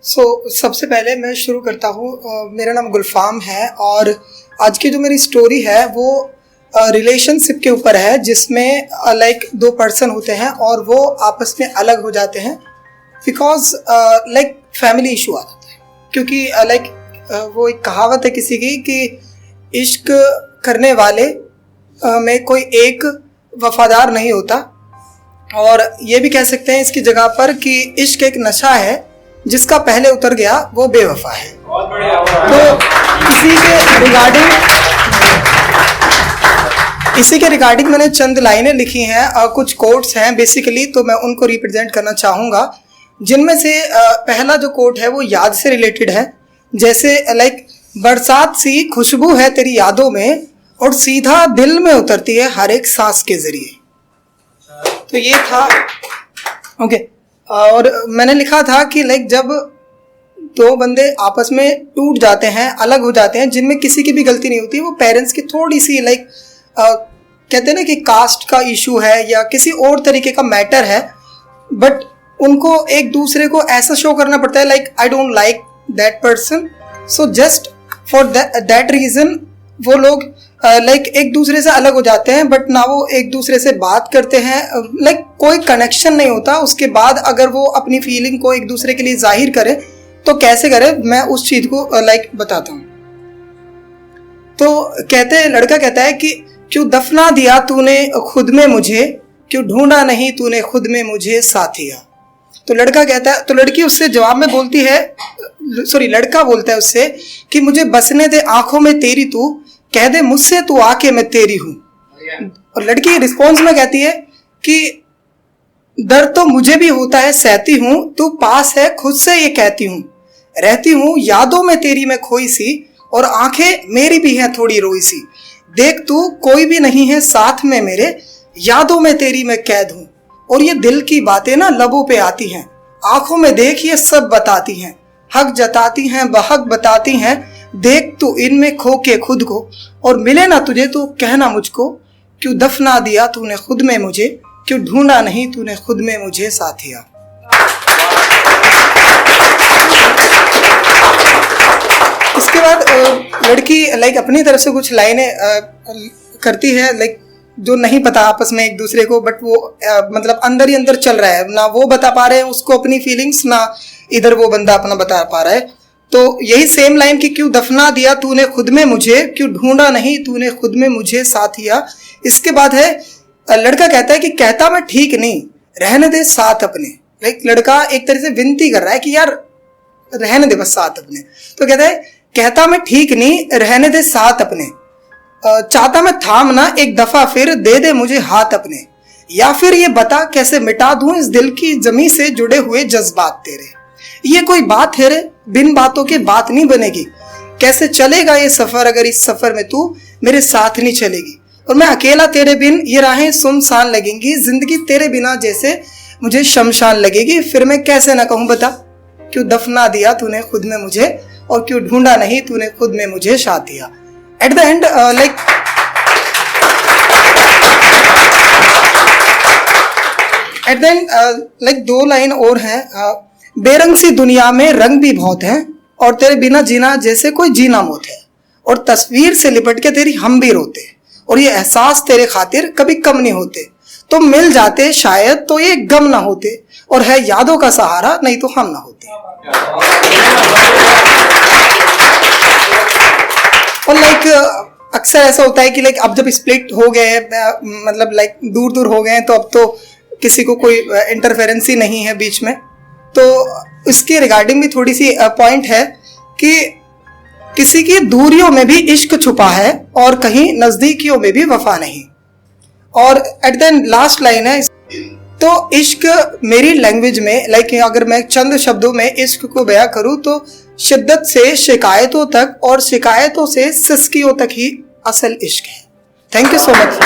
सबसे पहले मैं शुरू करता हूँ। मेरा नाम गुलफाम है और आज की जो मेरी स्टोरी है वो रिलेशनशिप के ऊपर है, जिसमें लाइक दो पर्सन होते हैं और वो आपस में अलग हो जाते हैं बिकॉज लाइक फैमिली इशू आ जाता है। क्योंकि वो एक कहावत है किसी की कि इश्क करने वाले में कोई एक वफादार नहीं होता, और ये भी कह सकते हैं इसकी जगह पर कि इश्क एक नशा है जिसका पहले उतर गया वो बेवफा है। तो इसी के रिगार्डिंग मैंने चंद लाइनें लिखी हैं और कुछ कोट्स हैं बेसिकली, तो मैं उनको रिप्रेजेंट करना चाहूँगा। जिनमें से पहला जो कोट है वो याद से रिलेटेड है। जैसे लाइक बरसात सी खुशबू है तेरी यादों में और सीधा दिल में उतरती है हर एक सांस के जरिए। तो ये था ओके। और मैंने लिखा था कि लाइक जब दो बंदे आपस में टूट जाते हैं, अलग हो जाते हैं, जिनमें किसी की भी गलती नहीं होती, वो पेरेंट्स की थोड़ी सी लाइक कहते हैं ना कि कास्ट का इशू है या किसी और तरीके का मैटर है, बट उनको एक दूसरे को ऐसा शो करना पड़ता है like I don't like that person, so just for that reason वो लोग लाइक एक दूसरे से अलग हो जाते हैं, बट ना वो एक दूसरे से बात करते हैं, लाइक कोई कनेक्शन नहीं होता। उसके बाद अगर वो अपनी फीलिंग को एक दूसरे के लिए जाहिर करे तो कैसे करे, मैं उस चीज़ को लाइक बताता हूँ। तो लड़का कहता है कि क्यों दफना दिया तूने खुद में मुझे, क्यों ढूंढा नहीं तूने खुद में मुझे साथिया। तो लड़का कहता है, तो लड़की उससे जवाब में बोलती है, लड़का बोलता है उससे कि मुझे बसने दे आंखों में तेरी तू, कह दे मुझसे तू आके मैं तेरी हूँ। और लड़की रिस्पॉन्स में कहती है कि दर्द तो मुझे भी होता है सहती हूँ, तू पास है खुद से ये कहती हूँ, रहती हूँ यादों में तेरी मैं खोई सी, और आंखें मेरी भी हैं थोड़ी रोई सी, देख तू कोई भी नहीं है साथ में मेरे, यादों में तेरी मैं कैद हूँ। और ये दिल की बातें ना लबों पे आती हैं, आंखों में देख ये सब बताती हैं, हक जताती हैं बहक बताती हैं, देख तू इनमें खो के खुद को, और मिले ना तुझे तो कहना मुझको, क्यों दफना दिया तूने खुद में मुझे, क्यों ढूंढा नहीं तूने खुद में मुझे साथिया। इसके बाद लड़की लाइक अपनी तरफ से कुछ लाइनें करती है, लाइक जो नहीं पता आपस में एक दूसरे को, बट वो मतलब अंदर ही अंदर चल रहा है, ना वो बता पा रहे हैं उसको अपनी फीलिंग्स, ना इधर वो बंदा अपना बता पा रहा है। तो यही सेम लाइन कि क्यों दफना दिया तूने खुद में मुझे, क्यों ढूंढा नहीं तूने खुद में मुझे साथिया। इसके बाद है लड़का कहता है कि कहता मैं ठीक नहीं, रहने दे साथ अपने। लाइक लड़का एक तरह से विनती कर रहा है कि यार रहने दे बस साथ अपने। तो कहता है कहता मैं ठीक नहीं, रहने दे साथ अपने, चाहता मैं थाम ना एक दफा फिर, दे दे मुझे हाथ अपने, या फिर ये बता कैसे मिटा दूं इस दिल की जमी से जुड़े हुए जज्बात तेरे। ये कोई बात है रे, बिन बातों के बात नहीं बनेगी, कैसे चलेगा ये सफर अगर इस सफर में तू मेरे साथ नहीं चलेगी, और मैं अकेला तेरे बिन ये राहें सुनसान लगेंगी, जिंदगी तेरे बिना जैसे मुझे शमशान लगेगी, फिर मैं कैसे ना कहूँ बता, क्यों दफना दिया तूने खुद में मुझे, और क्यों ढूंढा नहीं तूने खुद में मुझे साथिया। एट द एंड लाइक दो लाइन और हैं। बेरंग सी दुनिया में रंग भी बहुत हैं, और तेरे बिना जीना जैसे कोई जीना मौत है, और तस्वीर से लिपट के तेरी हम भी रोते, और ये एहसास तेरे खातिर कभी कम नहीं होते, तो मिल जाते शायद तो ये गम ना होते, और है यादों का सहारा नहीं तो हम ना होते। और लाइक अक्सर ऐसा होता है कि लाइक अब जब स्प्लिट हो गए, मतलब लाइक दूर दूर हो गए, तो अब तो किसी को कोई इंटरफेरेंस ही नहीं है बीच में। तो इसके रिगार्डिंग भी थोड़ी सी पॉइंट है कि किसी की दूरियों में भी इश्क छुपा है, और कहीं नज़दीकियों में भी वफा नहीं। और एट द लास्ट लाइन है, तो इश्क मेरी लैंग्वेज में, लाइक अगर मैं चंद शब्दों में इश्क को बयां करूं तो शिद्दत से शिकायतों तक, और शिकायतों से सिसकियों तक ही असल इश्क है। Thank you so much.